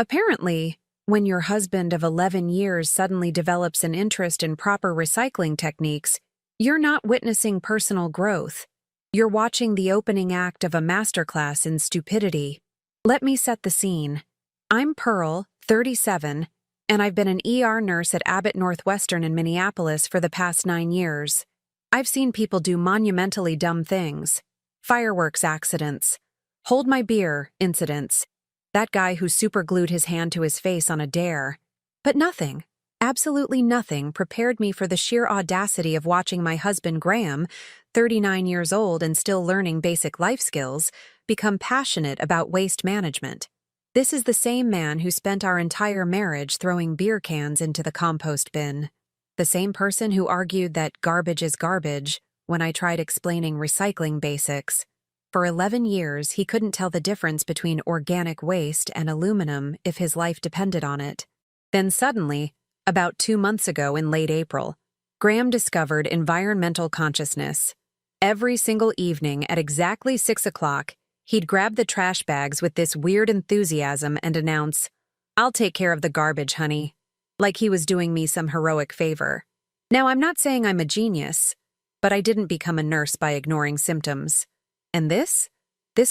Apparently, when your husband of 11 years suddenly develops an interest in proper recycling techniques, you're not witnessing personal growth. You're watching the opening act of a masterclass in stupidity. Let me set the scene. I'm Pearl, 37, and I've been an ER nurse at Abbott Northwestern in Minneapolis for the past 9 years. I've seen people do monumentally dumb things. Fireworks accidents. Hold my beer incidents. That guy who superglued his hand to his face on a dare. But nothing, absolutely nothing, prepared me for the sheer audacity of watching my husband Graham, 39 years old and still learning basic life skills, become passionate about waste management. This is the same man who spent our entire marriage throwing beer cans into the compost bin. The same person who argued that garbage is garbage when I tried explaining recycling basics. For 11 years, he couldn't tell the difference between organic waste and aluminum if his life depended on it. Then suddenly, about 2 months ago in late April, Graham discovered environmental consciousness. Every single evening at exactly 6 o'clock, he'd grab the trash bags with this weird enthusiasm and announce, "I'll take care of the garbage, honey," like he was doing me some heroic favor. Now, I'm not saying I'm a genius, but I didn't become a nurse by ignoring symptoms. And this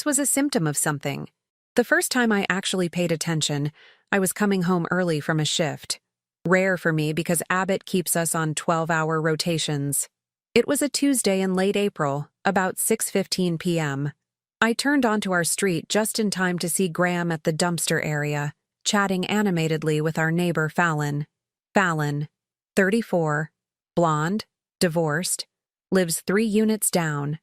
was a symptom of something. The first time I actually paid attention, I was coming home early from a shift. Rare for me because Abbott keeps us on 12-hour rotations. It was a Tuesday in late April, about 6:15 p.m. I turned onto our street just in time to see Graham at the dumpster area, chatting animatedly with our neighbor Fallon. Fallon, 34, blonde, divorced, lives 3 units down.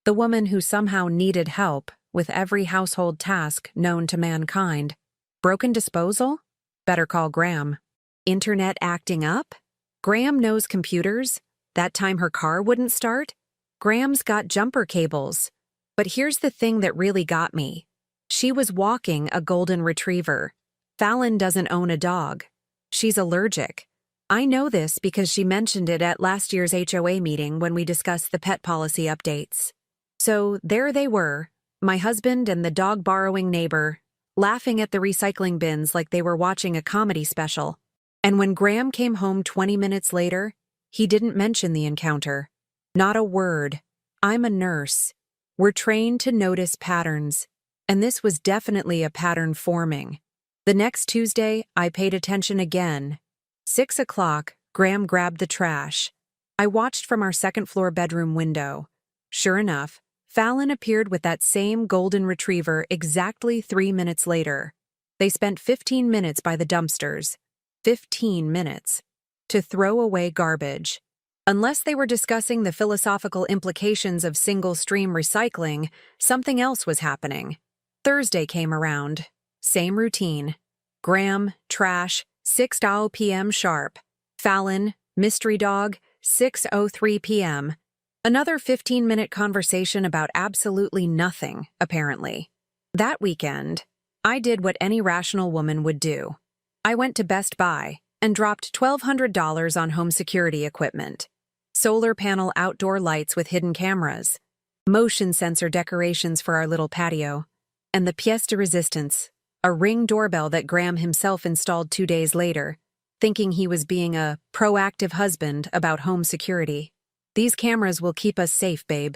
The woman who somehow needed help with every household task known to mankind. Broken disposal? Better call Graham. Internet acting up? Graham knows computers. That time her car wouldn't start? Graham's got jumper cables. But here's the thing that really got me. She was walking a golden retriever. Fallon doesn't own a dog. She's allergic. I know this because she mentioned it at last year's HOA meeting when we discussed the pet policy updates. So there they were, my husband and the dog-borrowing neighbor, laughing at the recycling bins like they were watching a comedy special. And when Graham came home 20 minutes later, he didn't mention the encounter. Not a word. I'm a nurse. We're trained to notice patterns, and this was definitely a pattern forming. The next Tuesday, I paid attention again. 6 o'clock, Graham grabbed the trash. I watched from our second-floor bedroom window. Sure enough, Fallon appeared with that same golden retriever exactly 3 minutes later. They spent 15 minutes by the dumpsters. 15 minutes. To throw away garbage. Unless they were discussing the philosophical implications of single-stream recycling, something else was happening. Thursday came around. Same routine. Graham, trash, 6:00 p.m. sharp. Fallon, mystery dog, 6:03 p.m. Another 15-minute conversation about absolutely nothing, apparently. That weekend, I did what any rational woman would do. I went to Best Buy and dropped $1,200 on home security equipment. Solar panel outdoor lights with hidden cameras, motion sensor decorations for our little patio, and the pièce de résistance, a Ring doorbell that Graham himself installed 2 days later, thinking he was being a proactive husband about home security. "These cameras will keep us safe, babe,"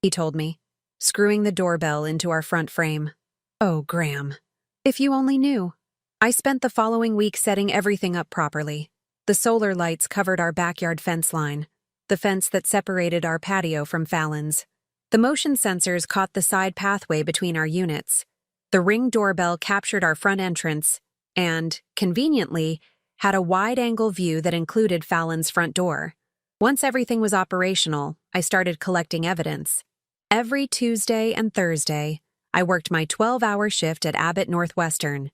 he told me, screwing the doorbell into our front frame. Oh, Graham. If you only knew. I spent the following week setting everything up properly. The solar lights covered our backyard fence line, the fence that separated our patio from Fallon's. The motion sensors caught the side pathway between our units. The Ring doorbell captured our front entrance and, conveniently, had a wide-angle view that included Fallon's front door. Once everything was operational, I started collecting evidence. Every Tuesday and Thursday, I worked my 12-hour shift at Abbott Northwestern.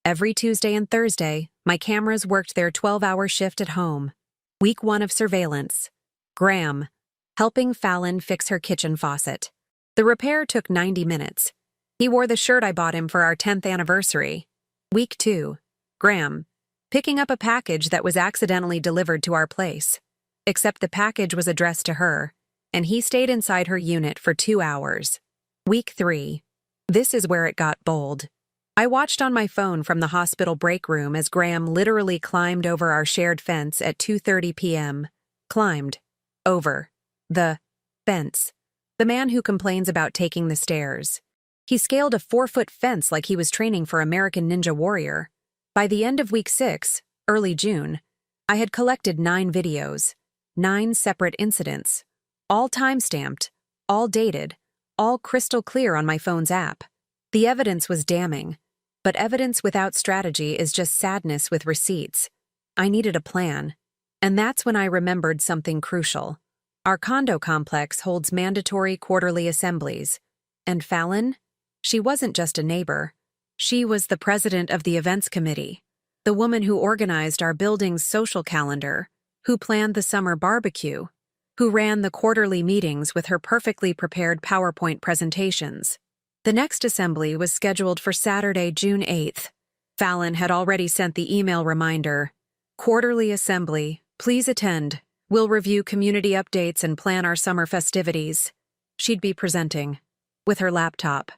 Every Tuesday and Thursday, my cameras worked their 12-hour shift at home. Week 1 of surveillance. Graham, helping Fallon fix her kitchen faucet. The repair took 90 minutes. He wore the shirt I bought him for our 10th anniversary. Week 2. Graham, picking up a package that was accidentally delivered to our place. Except the package was addressed to her, and he stayed inside her unit for 2 hours. Week 3. This is where it got bold. I watched on my phone from the hospital break room as Graham literally climbed over our shared fence at 2:30 p.m. Climbed. Over. The fence. The man who complains about taking the stairs. He scaled a 4-foot fence like he was training for American Ninja Warrior. By the end of week 6, early June, I had collected 9 videos, 9 separate incidents, all time-stamped, all dated, all crystal clear on my phone's app. The evidence was damning, but evidence without strategy is just sadness with receipts. I needed a plan, and that's when I remembered something crucial. Our condo complex holds mandatory quarterly assemblies, and Fallon? She wasn't just a neighbor. She was the president of the events committee, the woman who organized our building's social calendar, who planned the summer barbecue, who ran the quarterly meetings with her perfectly prepared PowerPoint presentations. The next assembly was scheduled for Saturday, June 8th. Fallon had already sent the email reminder, "Quarterly assembly, please attend. We'll review community updates and plan our summer festivities." She'd be presenting, with her laptop,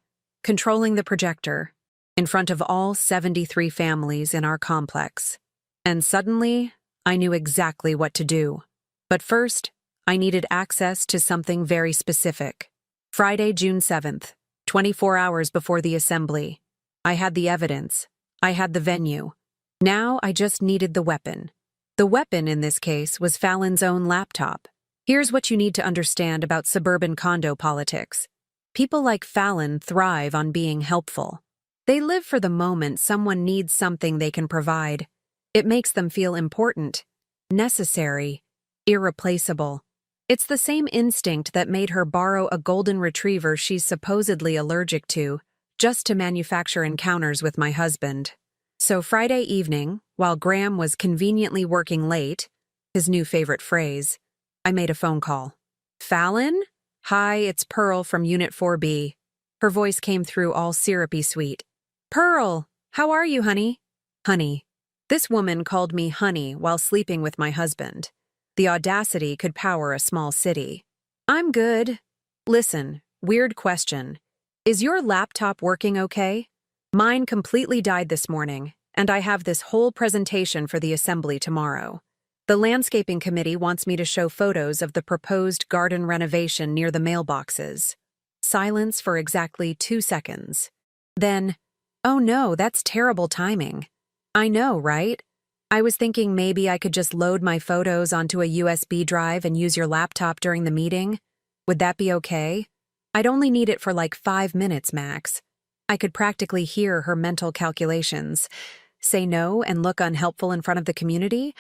controlling the projector, in front of all 73 families in our complex. And suddenly, I knew exactly what to do. But first, I needed access to something very specific. Friday, June 7th, 24 hours before the assembly. I had the evidence. I had the venue. Now I just needed the weapon. The weapon in this case was Fallon's own laptop. Here's what you need to understand about suburban condo politics. People like Fallon thrive on being helpful. They live for the moment someone needs something they can provide. It makes them feel important, necessary, irreplaceable. It's the same instinct that made her borrow a golden retriever she's supposedly allergic to, just to manufacture encounters with my husband. So Friday evening, while Graham was conveniently working late, his new favorite phrase, I made a phone call. "Fallon? Hi, it's Pearl from Unit 4B. Her voice came through all syrupy sweet. "Pearl, how are you, honey?" Honey. This woman called me honey while sleeping with my husband. The audacity could power a small city. "I'm good. Listen, weird question. Is your laptop working okay? Mine completely died this morning, and I have this whole presentation for the assembly tomorrow. The landscaping committee wants me to show photos of the proposed garden renovation near the mailboxes." Silence for exactly 2 seconds. Then, "Oh no, that's terrible timing." "I know, right? I was thinking maybe I could just load my photos onto a USB drive and use your laptop during the meeting. Would that be okay? I'd only need it for like 5 minutes max." I could practically hear her mental calculations. Say no and look unhelpful in front of the community?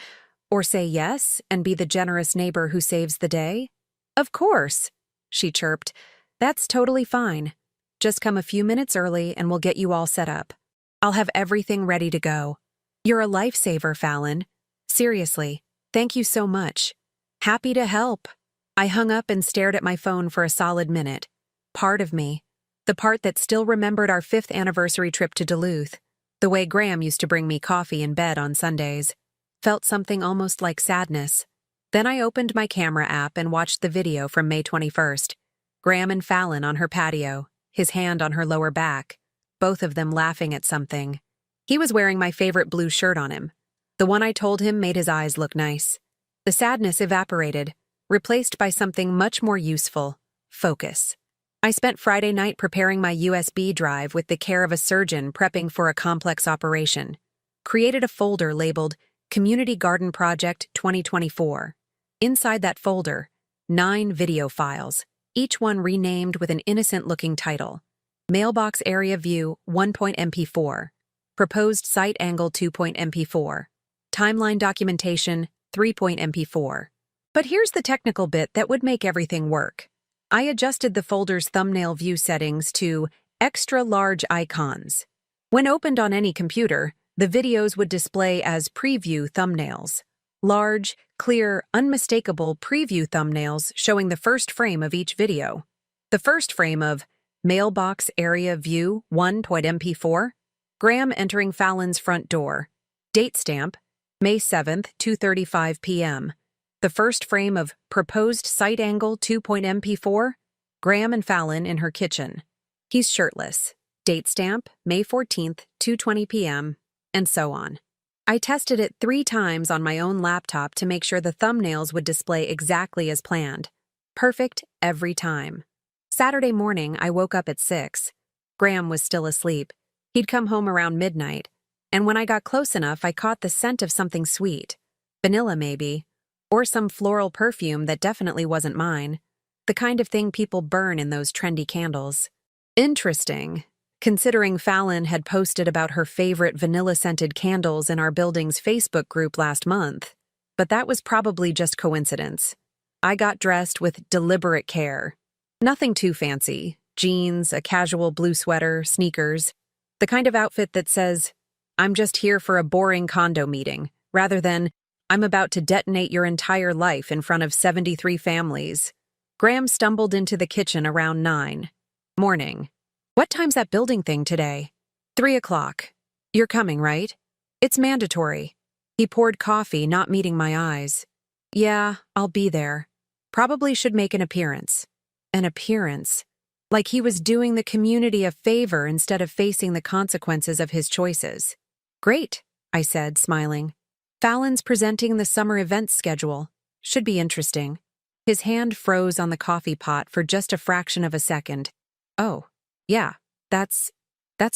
Or say yes and be the generous neighbor who saves the day? "Of course," she chirped. "That's totally fine. Just come a few minutes early and we'll get you all set up. I'll have everything ready to go. You're a lifesaver, Fallon. Seriously, thank you so much. Happy to help." I hung up and stared at my phone for a solid minute. Part of me, the part that still remembered our 5th anniversary trip to Duluth, the way Graham used to bring me coffee in bed on Sundays, felt something almost like sadness. Then I opened my camera app and watched the video from May 21st. Graham and Fallon on her patio, his hand on her lower back, both of them laughing at something. He was wearing my favorite blue shirt on him. The one I told him made his eyes look nice. The sadness evaporated, replaced by something much more useful: focus. I spent Friday night preparing my USB drive with the care of a surgeon prepping for a complex operation. Created a folder labeled Community Garden Project 2024. Inside that folder, 9 video files, each one renamed with an innocent-looking title. Mailbox Area View 1.mp4. Proposed Site Angle 2.mp4. Timeline Documentation 3.mp4. But here's the technical bit that would make everything work. I adjusted the folder's thumbnail view settings to extra large icons. When opened on any computer, the videos would display as preview thumbnails. Large, clear, unmistakable preview thumbnails showing the first frame of each video. The first frame of Mailbox Area View 1.mp4, Graham entering Fallon's front door. Date stamp, May 7th, 2:35 p.m. The first frame of Proposed Site Angle 2.mp4, Graham and Fallon in her kitchen. He's shirtless. Date stamp, May 14th, 2:20 p.m., and so on. I tested it 3 times on my own laptop to make sure the thumbnails would display exactly as planned. Perfect every time. Saturday morning, I woke up at 6. Graham was still asleep. He'd come home around midnight, and when I got close enough, I caught the scent of something sweet. Vanilla, maybe. Or some floral perfume that definitely wasn't mine. The kind of thing people burn in those trendy candles. Interesting, considering Fallon had posted about her favorite vanilla-scented candles in our building's Facebook group last month. But that was probably just coincidence. I got dressed with deliberate care. Nothing too fancy. Jeans, a casual blue sweater, sneakers. The kind of outfit that says, "I'm just here for a boring condo meeting," rather than, "I'm about to detonate your entire life in front of 73 families." Graham stumbled into the kitchen around 9. Morning. "What time's that building thing today?" 3 o'clock. "You're coming, right?" "It's mandatory." He poured coffee, not meeting my eyes. "Yeah, I'll be there. Probably should make an appearance." An appearance. Like he was doing the community a favor instead of facing the consequences of his choices. "Great," I said, smiling. "Fallon's presenting the summer events schedule. Should be interesting." His hand froze on the coffee pot for just a fraction of a second. "Oh, yeah, that's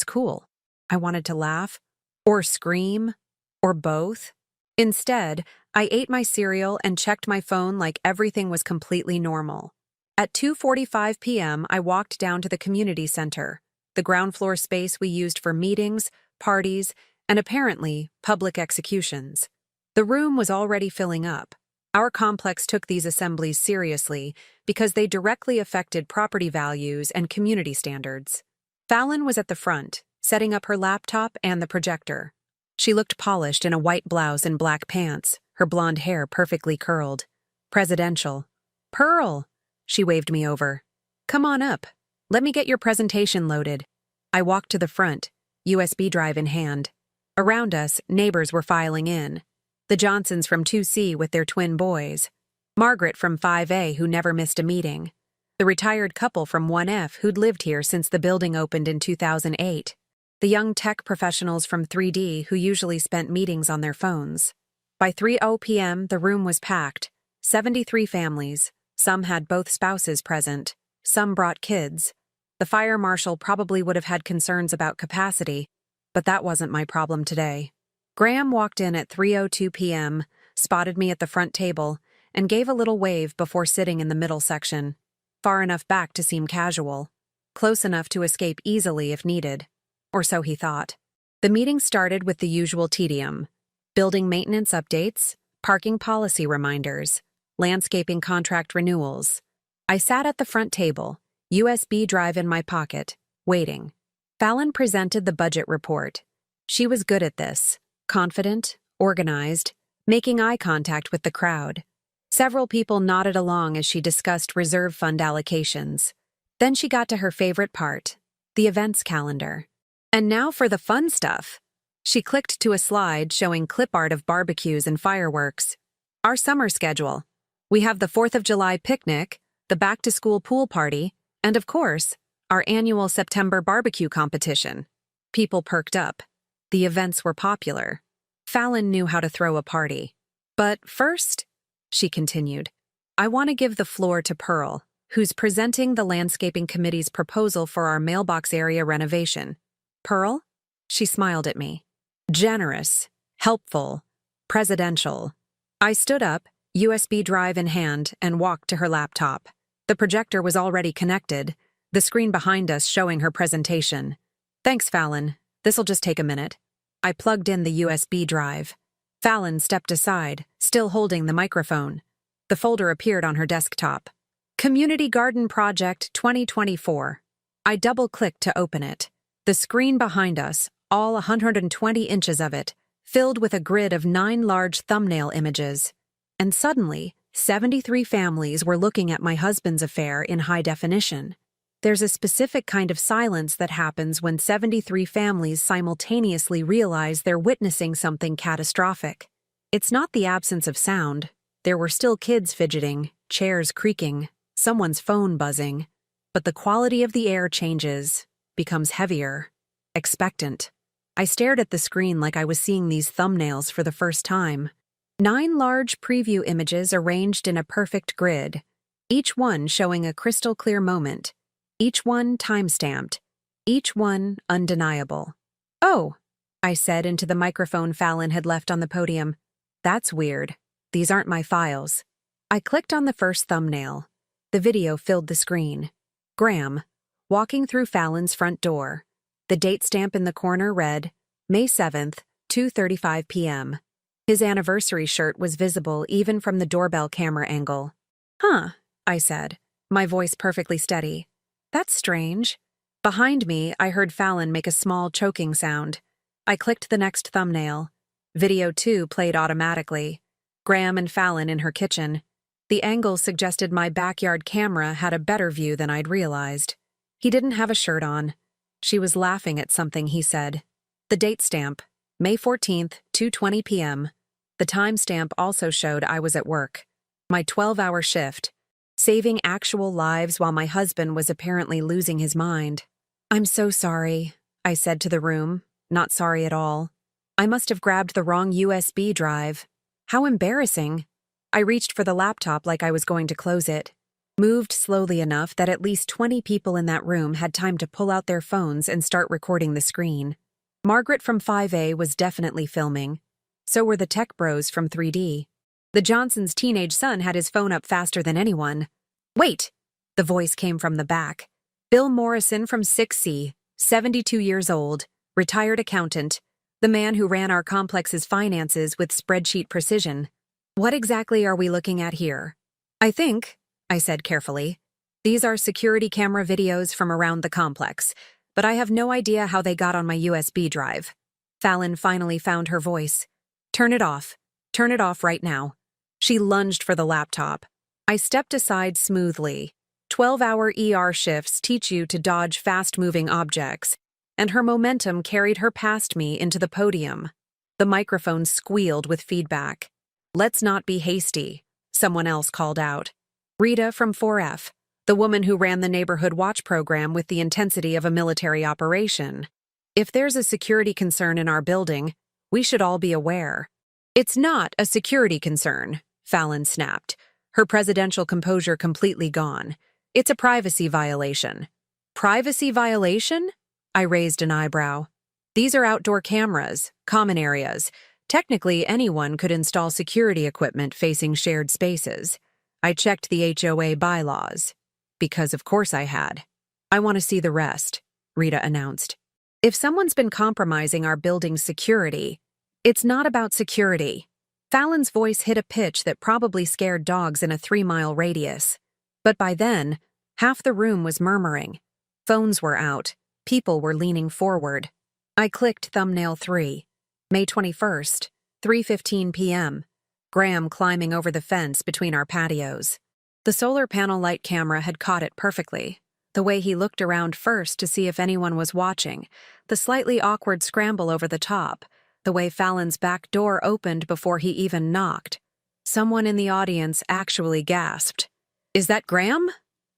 cool." I wanted to laugh, or scream, or both. Instead, I ate my cereal and checked my phone like everything was completely normal. At 2:45 p.m., I walked down to the community center, the ground floor space we used for meetings, parties, and apparently public executions. The room was already filling up. Our complex took these assemblies seriously because they directly affected property values and community standards. Fallon was at the front, setting up her laptop and the projector. She looked polished in a white blouse and black pants, her blonde hair perfectly curled. Presidential. "Pearl!" She waved me over. "Come on up. Let me get your presentation loaded." I walked to the front, USB drive in hand. Around us, neighbors were filing in. The Johnsons from 2C with their twin boys. Margaret from 5A who never missed a meeting. The retired couple from 1F who'd lived here since the building opened in 2008. The young tech professionals from 3D who usually spent meetings on their phones. By 3:00 p.m., the room was packed. 73 families. Some had both spouses present. Some brought kids. The fire marshal probably would have had concerns about capacity, but that wasn't my problem today. Graham walked in at 3:02 p.m., spotted me at the front table, and gave a little wave before sitting in the middle section. Far enough back to seem casual. Close enough to escape easily if needed. Or so he thought. The meeting started with the usual tedium. Building maintenance updates, parking policy reminders, landscaping contract renewals. I sat at the front table, USB drive in my pocket, waiting. Fallon presented the budget report. She was good at this. Confident, organized, making eye contact with the crowd. Several people nodded along as she discussed reserve fund allocations. Then she got to her favorite part, the events calendar. "And now for the fun stuff." She clicked to a slide showing clip art of barbecues and fireworks. "Our summer schedule. We have the 4th of July picnic, the back-to-school pool party, and of course, our annual September barbecue competition." People perked up. The events were popular. Fallon knew how to throw a party. "But first," she continued, "I want to give the floor to Pearl, who's presenting the landscaping committee's proposal for our mailbox area renovation." "Pearl?" She smiled at me. Generous, helpful, presidential. I stood up, USB drive in hand, and walked to her laptop. The projector was already connected, the screen behind us showing her presentation. "Thanks, Fallon. This'll just take a minute." I plugged in the USB drive. Fallon stepped aside, still holding the microphone. The folder appeared on her desktop. Community Garden Project 2024. I double-clicked to open it. The screen behind us, all 120 inches of it, filled with a grid of 9 large thumbnail images. And suddenly, 73 families were looking at my husband's affair in high definition. There's a specific kind of silence that happens when 73 families simultaneously realize they're witnessing something catastrophic. It's not the absence of sound. There were still kids fidgeting, chairs creaking, someone's phone buzzing. But the quality of the air changes. becomes heavier, expectant. I stared at the screen like I was seeing these thumbnails for the first time. 9 large preview images arranged in a perfect grid, each one showing a crystal clear moment, each one time-stamped, each one undeniable. "Oh," I said into the microphone Fallon had left on the podium. "That's weird. These aren't my files." I clicked on the first thumbnail. The video filled the screen. Graham, walking through Fallon's front door. The date stamp in the corner read, May 7th, 2:35 p.m. His anniversary shirt was visible even from the doorbell camera angle. "Huh," I said, my voice perfectly steady. "That's strange." Behind me, I heard Fallon make a small choking sound. I clicked the next thumbnail. Video 2 played automatically. Graham and Fallon in her kitchen. The angle suggested my backyard camera had a better view than I'd realized. He didn't have a shirt on. She was laughing at something he said. The date stamp, May 14th, 2:20 p.m. The timestamp also showed I was at work. My 12-hour shift, saving actual lives while my husband was apparently losing his mind. "I'm so sorry," I said to the room, not sorry at all. "I must have grabbed the wrong USB drive. How embarrassing." I reached for the laptop like I was going to close it. Moved slowly enough that at least 20 people in that room had time to pull out their phones and start recording the screen. Margaret from 5A was definitely filming. So were the tech bros from 3D. The Johnsons' teenage son had his phone up faster than anyone. "Wait!" The voice came from the back. Bill Morrison from 6C, 72 years old, retired accountant, the man who ran our complex's finances with spreadsheet precision. "What exactly are we looking at here?" I said carefully. "These are security camera videos from around the complex, but I have no idea how they got on my USB drive." Fallon finally found her voice. "Turn it off. Turn it off right now." She lunged for the laptop. I stepped aside smoothly. 12-hour ER shifts teach you to dodge fast-moving objects, and her momentum carried her past me into the podium. The microphone squealed with feedback. "Let's not be hasty," someone else called out. Rita from 4F, the woman who ran the neighborhood watch program with the intensity of a military operation. "If there's a security concern in our building, we should all be aware." "It's not a security concern," Fallon snapped, her presidential composure completely gone. "It's a privacy violation." "Privacy violation?" I raised an eyebrow. "These are outdoor cameras, common areas. Technically, anyone could install security equipment facing shared spaces." I checked the HOA bylaws. Because of course I had. "I want to see the rest," Rita announced. "If someone's been compromising our building's security, it's not about security." Fallon's voice hit a pitch that probably scared dogs in a 3-mile radius. But by then, half the room was murmuring. Phones were out. People were leaning forward. I clicked thumbnail 3. May 21st, 3:15 p.m. Graham climbing over the fence between our patios. The solar panel light camera had caught it perfectly. The way he looked around first to see if anyone was watching, the slightly awkward scramble over the top, the way Fallon's back door opened before he even knocked. Someone in the audience actually gasped. "Is that Graham?"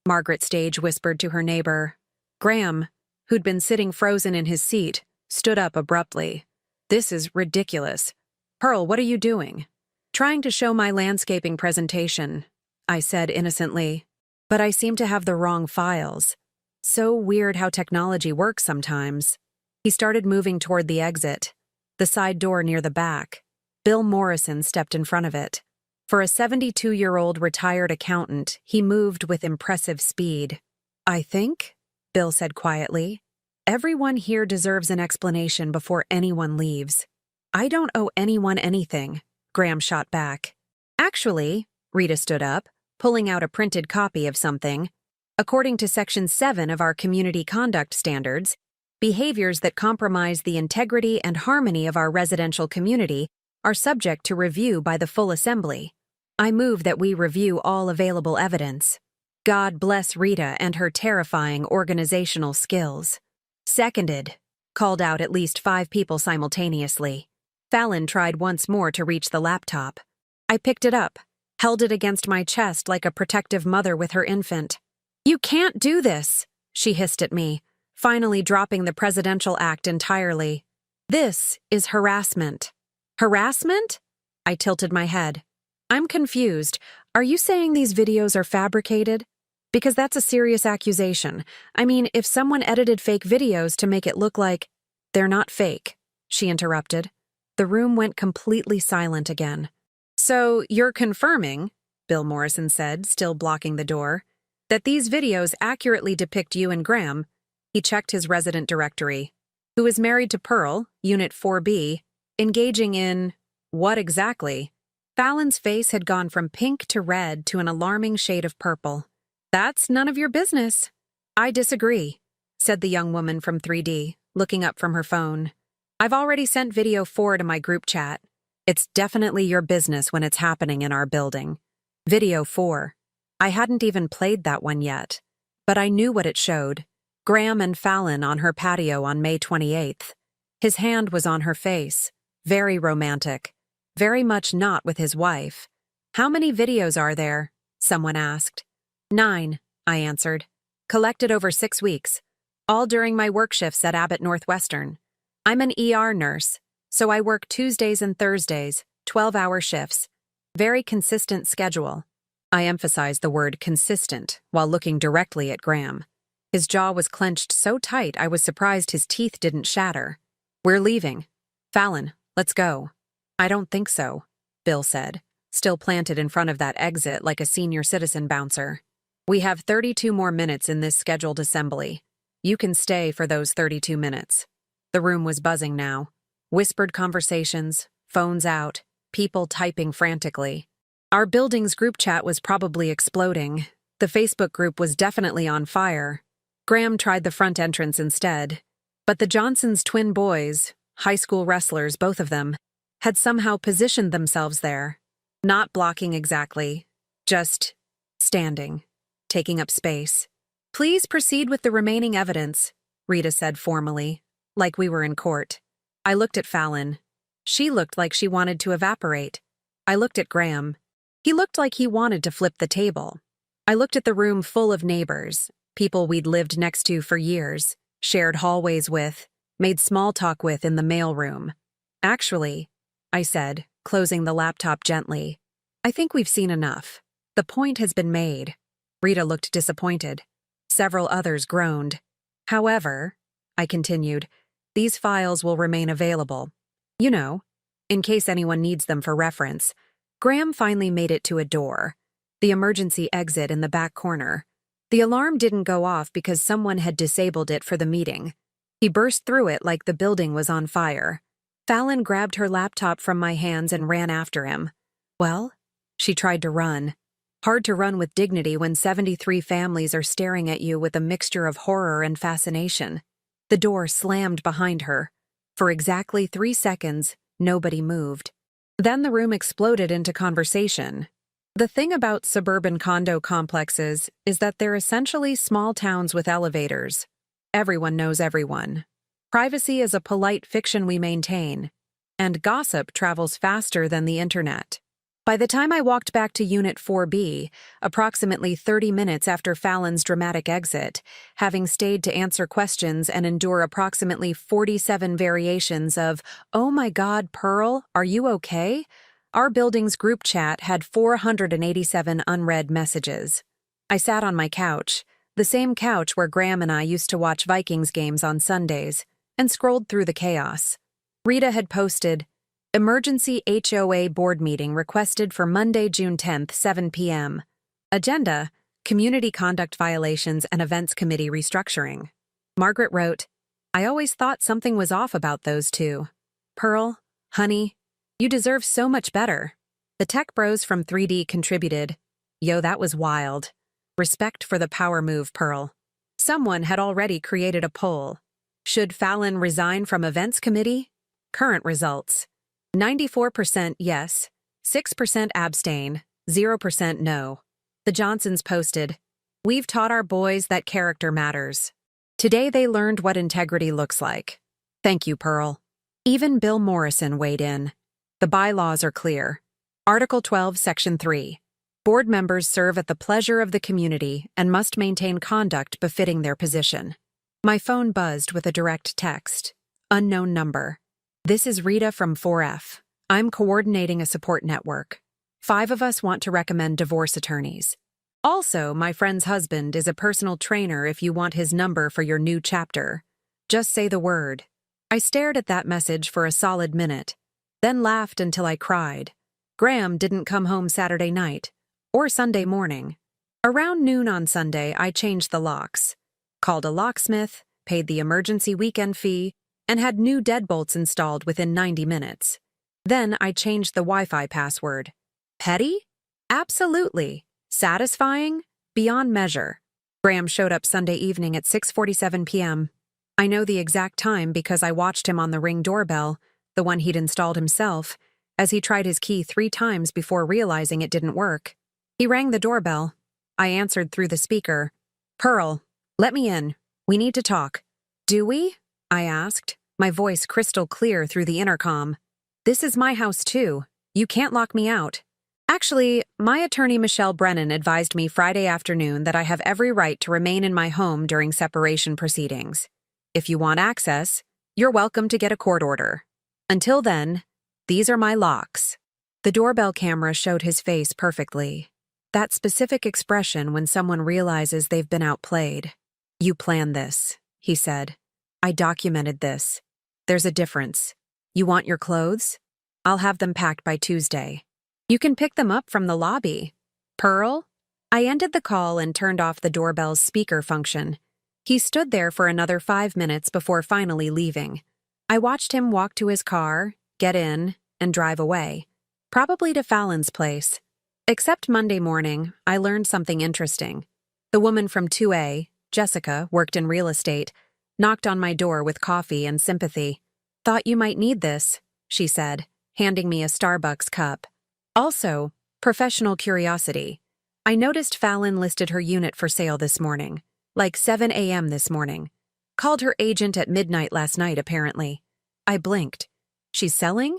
Margaret Stage whispered to her neighbor. Graham, who'd been sitting frozen in his seat, stood up abruptly. "This is ridiculous. Pearl, what are you doing?" "Trying to show my landscaping presentation," I said innocently. "But I seem to have the wrong files. So weird how technology works sometimes." He started moving toward the exit, the side door near the back. Bill Morrison stepped in front of it. For a 72-year-old retired accountant, he moved with impressive speed. "I think," Bill said quietly, "everyone here deserves an explanation before anyone leaves." "I don't owe anyone anything," Graham shot back. "Actually," Rita stood up, pulling out a printed copy of something. "According to Section 7 of our Community Conduct Standards, behaviors that compromise the integrity and harmony of our residential community are subject to review by the full assembly. I move that we review all available evidence." God bless Rita and her terrifying organizational skills. "Seconded," called out at least 5 people simultaneously. Fallon tried once more to reach the laptop. I picked it up, held it against my chest like a protective mother with her infant. "You can't do this," she hissed at me, finally dropping the presidential act entirely. This is harassment. Harassment? I tilted my head. I'm confused. Are you saying these videos are fabricated? Because that's a serious accusation. I mean, if someone edited fake videos to make it look like they're not fake, she interrupted. The room went completely silent again. So you're confirming, Bill Morrison said, still blocking the door, that these videos accurately depict you and Graham. He checked his resident directory. Who is married to Pearl, Unit 4B, engaging in what exactly? Fallon's face had gone from pink to red to an alarming shade of purple. That's none of your business. I disagree, said the young woman from 3D, looking up from her phone. I've already sent video 4 to my group chat. It's definitely your business when it's happening in our building. Video 4. I hadn't even played that one yet, but I knew what it showed. Graham and Fallon on her patio on May 28th. His hand was on her face. Very romantic. Very much not with his wife. How many videos are there? Someone asked. 9, I answered. Collected over 6 weeks. All during my work shifts at Abbott Northwestern. I'm an ER nurse, so I work Tuesdays and Thursdays, 12-hour shifts. Very consistent schedule. I emphasized the word consistent while looking directly at Graham. His jaw was clenched so tight I was surprised his teeth didn't shatter. We're leaving. Fallon, let's go. I don't think so, Bill said, still planted in front of that exit like a senior citizen bouncer. We have 32 more minutes in this scheduled assembly. You can stay for those 32 minutes. The room was buzzing now. Whispered conversations, phones out, people typing frantically. Our building's group chat was probably exploding. The Facebook group was definitely on fire. Graham tried the front entrance instead. But the Johnsons' twin boys, high school wrestlers, both of them, had somehow positioned themselves there. Not blocking exactly, just standing, taking up space. Please proceed with the remaining evidence, Rita said formally, like we were in court. I looked at Fallon. She looked like she wanted to evaporate. I looked at Graham. He looked like he wanted to flip the table. I looked at the room full of neighbors, people we'd lived next to for years, shared hallways with, made small talk with in the mailroom. Actually, I said, closing the laptop gently, I think we've seen enough. The point has been made. Rita looked disappointed. Several others groaned. However, I continued, these files will remain available. You know, in case anyone needs them for reference. Graham finally made it to a door, the emergency exit in the back corner. The alarm didn't go off because someone had disabled it for the meeting. He burst through it like the building was on fire. Fallon grabbed her laptop from my hands and ran after him. Well, she tried to run. Hard to run with dignity when 73 families are staring at you with a mixture of horror and fascination. The door slammed behind her. For exactly 3 seconds, nobody moved. Then the room exploded into conversation. The thing about suburban condo complexes is that they're essentially small towns with elevators. Everyone knows everyone. Privacy is a polite fiction we maintain, and gossip travels faster than the internet. By the time I walked back to Unit 4B, approximately 30 minutes after Fallon's dramatic exit, having stayed to answer questions and endure approximately 47 variations of, "Oh my God, Pearl, are you okay?" Our building's group chat had 487 unread messages. I sat on my couch, the same couch where Graham and I used to watch Vikings games on Sundays, and scrolled through the chaos. Rita had posted, Emergency HOA board meeting requested for Monday, June 10th, 7 p.m. Agenda, Community Conduct Violations and Events Committee Restructuring. Margaret wrote, I always thought something was off about those two. Pearl, honey, you deserve so much better. The tech bros from 3D contributed, Yo, that was wild. Respect for the power move, Pearl. Someone had already created a poll. Should Fallon resign from Events Committee? Current results. 94% yes, 6% abstain, 0% no. The Johnsons posted, We've taught our boys that character matters. Today they learned what integrity looks like. Thank you, Pearl. Even Bill Morrison weighed in. The bylaws are clear. Article 12, Section 3. Board members serve at the pleasure of the community and must maintain conduct befitting their position. My phone buzzed with a direct text. Unknown number. This is Rita from 4F. I'm coordinating a support network. 5 of us want to recommend divorce attorneys. Also, my friend's husband is a personal trainer if you want his number for your new chapter. Just say the word. I stared at that message for a solid minute, then laughed until I cried. Graham didn't come home Saturday night, or Sunday morning. Around noon on Sunday, I changed the locks, called a locksmith, paid the emergency weekend fee, and had new deadbolts installed within 90 minutes. Then I changed the Wi-Fi password. Petty? Absolutely. Satisfying? Beyond measure. Graham showed up Sunday evening at 6:47 p.m. I know the exact time because I watched him on the Ring doorbell, the one he'd installed himself, as he tried his key 3 times before realizing it didn't work. He rang the doorbell. I answered through the speaker. Pearl, let me in. We need to talk. Do we? I asked, my voice crystal clear through the intercom. This is my house too. You can't lock me out. Actually, my attorney Michelle Brennan advised me Friday afternoon that I have every right to remain in my home during separation proceedings. If you want access, you're welcome to get a court order. Until then, these are my locks. The doorbell camera showed his face perfectly. That specific expression when someone realizes they've been outplayed. You planned this, he said. I documented this. There's a difference. You want your clothes? I'll have them packed by Tuesday. You can pick them up from the lobby. Pearl? I ended the call and turned off the doorbell's speaker function. He stood there for another 5 minutes before finally leaving. I watched him walk to his car, get in, and drive away. Probably to Fallon's place. Except Monday morning, I learned something interesting. The woman from 2A, Jessica, worked in real estate, knocked on my door with coffee and sympathy. Thought you might need this, she said, handing me a Starbucks cup. Also, professional curiosity. I noticed Fallon listed her unit for sale this morning, like 7 a.m. this morning. Called her agent at midnight last night, apparently. I blinked. She's selling?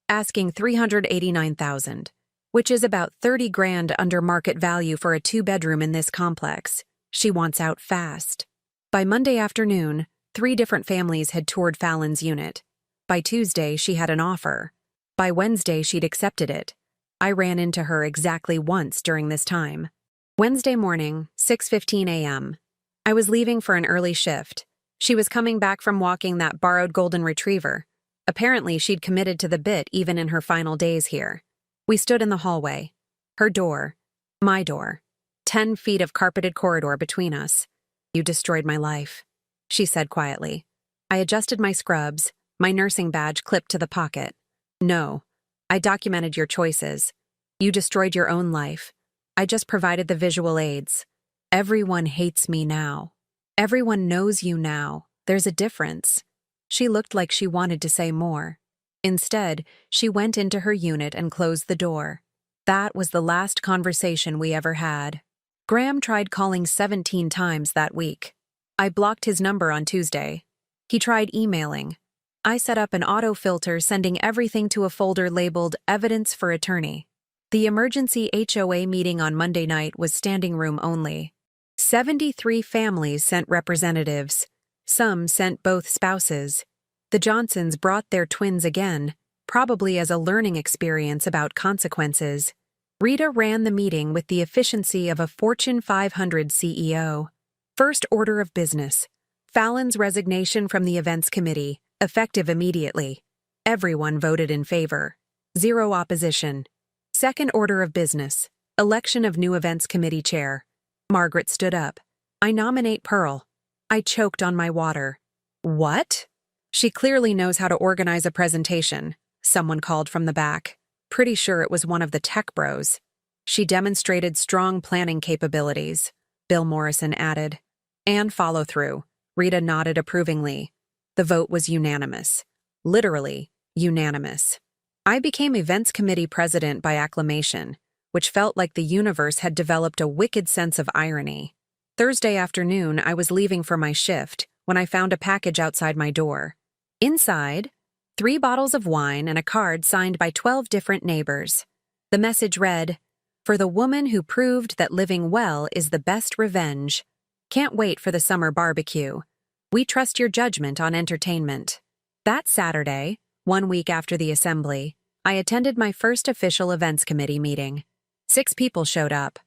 Asking $389,000, which is about 30 grand under market value for a 2-bedroom in this complex. She wants out fast. By Monday afternoon, 3 different families had toured Fallon's unit. By Tuesday, she had an offer. By Wednesday, she'd accepted it. I ran into her exactly once during this time. Wednesday morning, 6:15 a.m. I was leaving for an early shift. She was coming back from walking that borrowed golden retriever. Apparently, she'd committed to the bit even in her final days here. We stood in the hallway. Her door. My door. 10 feet of carpeted corridor between us. You destroyed my life, she said quietly. I adjusted my scrubs, my nursing badge clipped to the pocket. No. I documented your choices. You destroyed your own life. I just provided the visual aids. Everyone hates me now. Everyone knows you now. There's a difference. She looked like she wanted to say more. Instead, she went into her unit and closed the door. That was the last conversation we ever had. Graham tried calling 17 times that week. I blocked his number on Tuesday. He tried emailing. I set up an auto-filter sending everything to a folder labeled Evidence for Attorney. The emergency HOA meeting on Monday night was standing room only. 73 families sent representatives. Some sent both spouses. The Johnsons brought their twins again, probably as a learning experience about consequences. Rita ran the meeting with the efficiency of a Fortune 500 CEO. First order of business. Fallon's resignation from the events committee, effective immediately. Everyone voted in favor. 0 opposition. Second order of business. Election of new events committee chair. Margaret stood up. I nominate Pearl. I choked on my water. What? She clearly knows how to organize a presentation, someone called from the back. Pretty sure it was one of the tech bros. She demonstrated strong planning capabilities, Bill Morrison added. And follow-through. Rita nodded approvingly. The vote was unanimous. Literally, unanimous. I became events committee president by acclamation, which felt like the universe had developed a wicked sense of irony. Thursday afternoon, I was leaving for my shift when I found a package outside my door. Inside, 3 bottles of wine and a card signed by 12 different neighbors. The message read, "For the woman who proved that living well is the best revenge. Can't wait for the summer barbecue. We trust your judgment on entertainment. That Saturday, 1 week after the assembly, I attended my first official events committee meeting. 6 people showed up.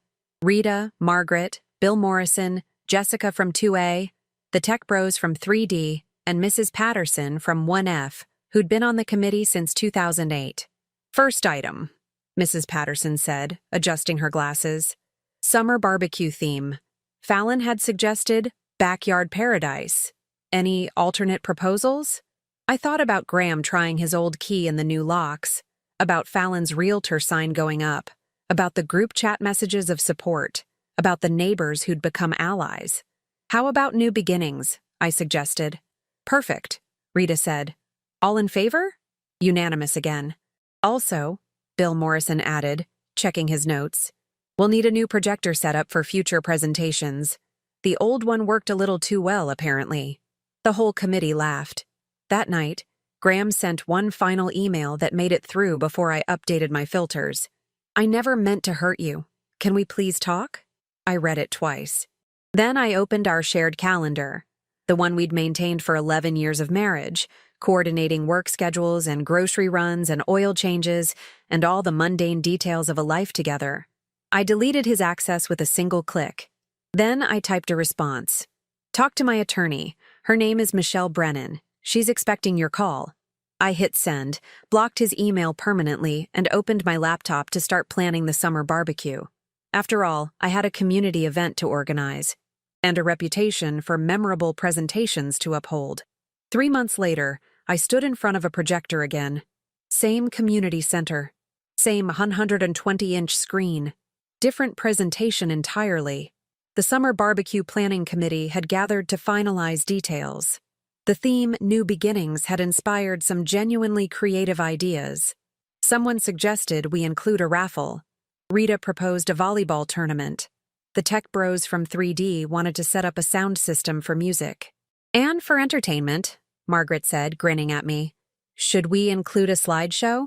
Rita, Margaret, Bill Morrison, Jessica from 2A, the tech bros from 3D, and Mrs. Patterson from 1F, who'd been on the committee since 2008. First item, Mrs. Patterson said, adjusting her glasses. Summer barbecue theme. Fallon had suggested backyard paradise. Any alternate proposals? I thought about Graham trying his old key in the new locks, about Fallon's realtor sign going up, about the group chat messages of support, about the neighbors who'd become allies. How about new beginnings? I suggested. Perfect, Rita said. All in favor? Unanimous again. Also, Bill Morrison added, checking his notes, we'll need a new projector setup for future presentations. The old one worked a little too well, apparently. The whole committee laughed. That night, Graham sent one final email that made it through before I updated my filters. I never meant to hurt you. Can we please talk? I read it twice. Then I opened our shared calendar, the one we'd maintained for 11 years of marriage, coordinating work schedules and grocery runs and oil changes and all the mundane details of a life together. I deleted his access with a single click. Then I typed a response. Talk to my attorney. Her name is Michelle Brennan. She's expecting your call. I hit send, blocked his email permanently, and opened my laptop to start planning the summer barbecue. After all, I had a community event to organize, and a reputation for memorable presentations to uphold. 3 months later, I stood in front of a projector again. Same community center. Same 120-inch screen. Different presentation entirely. The summer barbecue planning committee had gathered to finalize details. The theme, New Beginnings, had inspired some genuinely creative ideas. Someone suggested we include a raffle. Rita proposed a volleyball tournament. The tech bros from 3D wanted to set up a sound system for music. And for entertainment, Margaret said, grinning at me. Should we include a slideshow?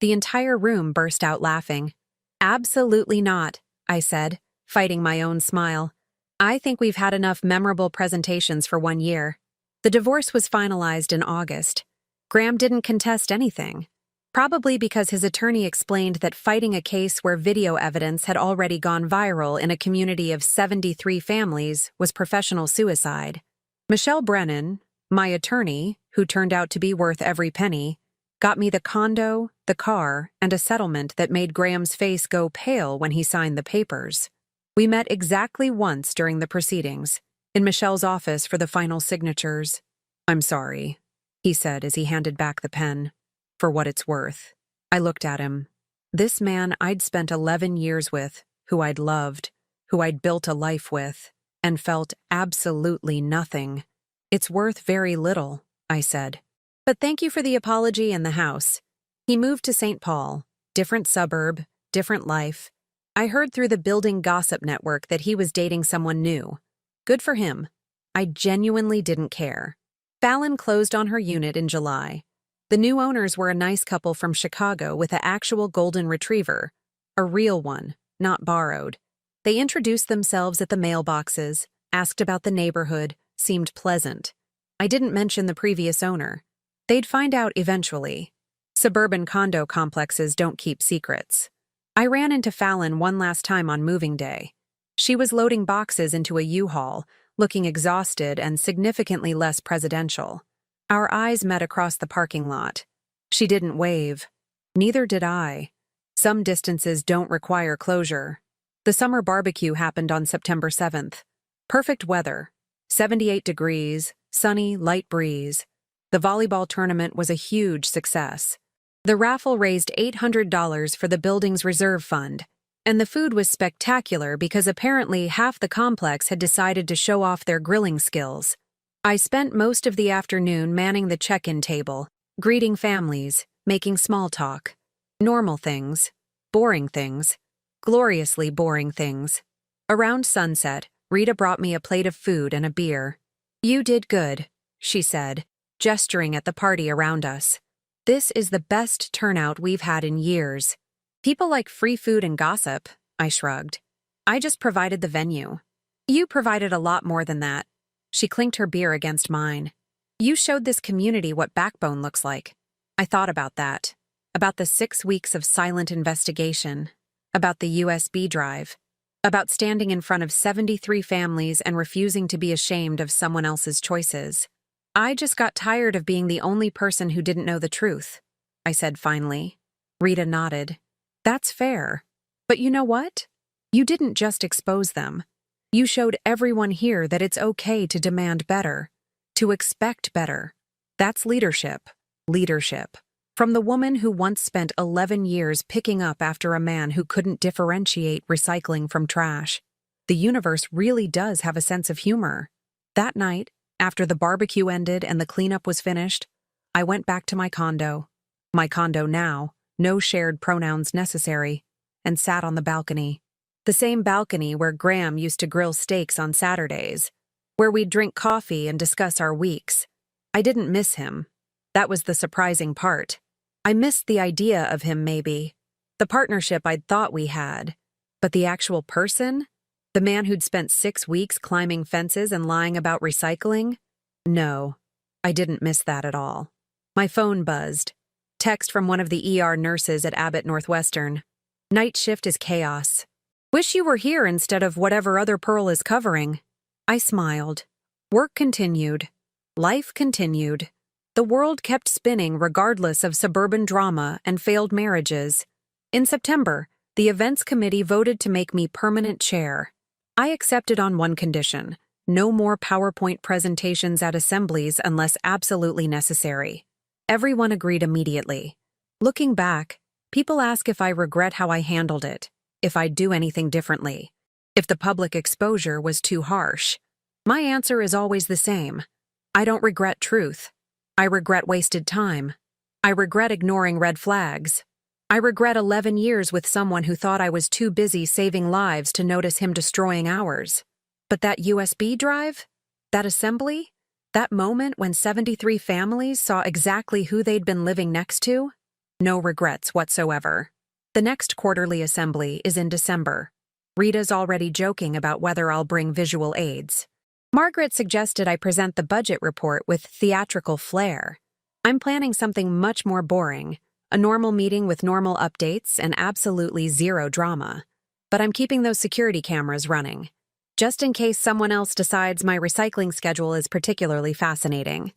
The entire room burst out laughing. Absolutely not, I said, fighting my own smile. I think we've had enough memorable presentations for 1 year. The divorce was finalized in August. Graham didn't contest anything, probably because his attorney explained that fighting a case where video evidence had already gone viral in a community of 73 families was professional suicide. Michelle Brennan, my attorney, who turned out to be worth every penny, got me the condo, the car, and a settlement that made Graham's face go pale when he signed the papers. We met exactly once during the proceedings, in Michelle's office for the final signatures. I'm sorry, he said as he handed back the pen. For what it's worth. I looked at him. This man I'd spent 11 years with, who I'd loved, who I'd built a life with, and felt absolutely nothing. It's worth very little, I said. But thank you for the apology and the house. He moved to St. Paul, different suburb, different life. I heard through the building gossip network that he was dating someone new. Good for him. I genuinely didn't care. Fallon closed on her unit in July. The new owners were a nice couple from Chicago with an actual golden retriever, a real one, not borrowed. They introduced themselves at the mailboxes, asked about the neighborhood, seemed pleasant. I didn't mention the previous owner. They'd find out eventually. Suburban condo complexes don't keep secrets. I ran into Fallon one last time on moving day. She was loading boxes into a U-Haul, looking exhausted and significantly less presidential. Our eyes met across the parking lot. She didn't wave. Neither did I. Some distances don't require closure. The summer barbecue happened on September 7th. Perfect weather. 78 degrees, sunny, light breeze. The volleyball tournament was a huge success. The raffle raised $800 for the building's reserve fund, and the food was spectacular because apparently half the complex had decided to show off their grilling skills. I spent most of the afternoon manning the check-in table, greeting families, making small talk. Normal things, boring things, gloriously boring things. Around sunset, Rita brought me a plate of food and a beer. You did good, she said, gesturing at the party around us. This is the best turnout we've had in years. People like free food and gossip, I shrugged. I just provided the venue. You provided a lot more than that. She clinked her beer against mine. You showed this community what backbone looks like. I thought about that. About the 6 weeks of silent investigation. About the USB drive. About standing in front of 73 families and refusing to be ashamed of someone else's choices. I just got tired of being the only person who didn't know the truth, I said finally. Rita nodded. That's fair. But you know what? You didn't just expose them. You showed everyone here that it's okay to demand better, to expect better. That's leadership. Leadership. From the woman who once spent 11 years picking up after a man who couldn't differentiate recycling from trash. The universe really does have a sense of humor. That night, after the barbecue ended and the cleanup was finished, I went back to my condo. My condo now, no shared pronouns necessary, and sat on the balcony. The same balcony where Graham used to grill steaks on Saturdays, where we'd drink coffee and discuss our weeks. I didn't miss him. That was the surprising part. I missed the idea of him, maybe. The partnership I'd thought we had. But the actual person? The man who'd spent 6 weeks climbing fences and lying about recycling? No, I didn't miss that at all. My phone buzzed. Text from one of the ER nurses at Abbott Northwestern. Night shift is chaos. Wish you were here instead of whatever other Pearl is covering. I smiled. Work continued. Life continued. The world kept spinning regardless of suburban drama and failed marriages. In September, the events committee voted to make me permanent chair. I accepted on one condition: no more PowerPoint presentations at assemblies unless absolutely necessary. Everyone agreed immediately. Looking back, people ask if I regret how I handled it, if I'd do anything differently, if the public exposure was too harsh. My answer is always the same. I don't regret truth. I regret wasted time. I regret ignoring red flags. I regret 11 years with someone who thought I was too busy saving lives to notice him destroying ours. But that USB drive? That assembly? That moment when 73 families saw exactly who they'd been living next to? No regrets whatsoever. The next quarterly assembly is in December. Rita's already joking about whether I'll bring visual aids. Margaret suggested I present the budget report with theatrical flair. I'm planning something much more boring, a normal meeting with normal updates and absolutely zero drama. But I'm keeping those security cameras running, just in case someone else decides my recycling schedule is particularly fascinating.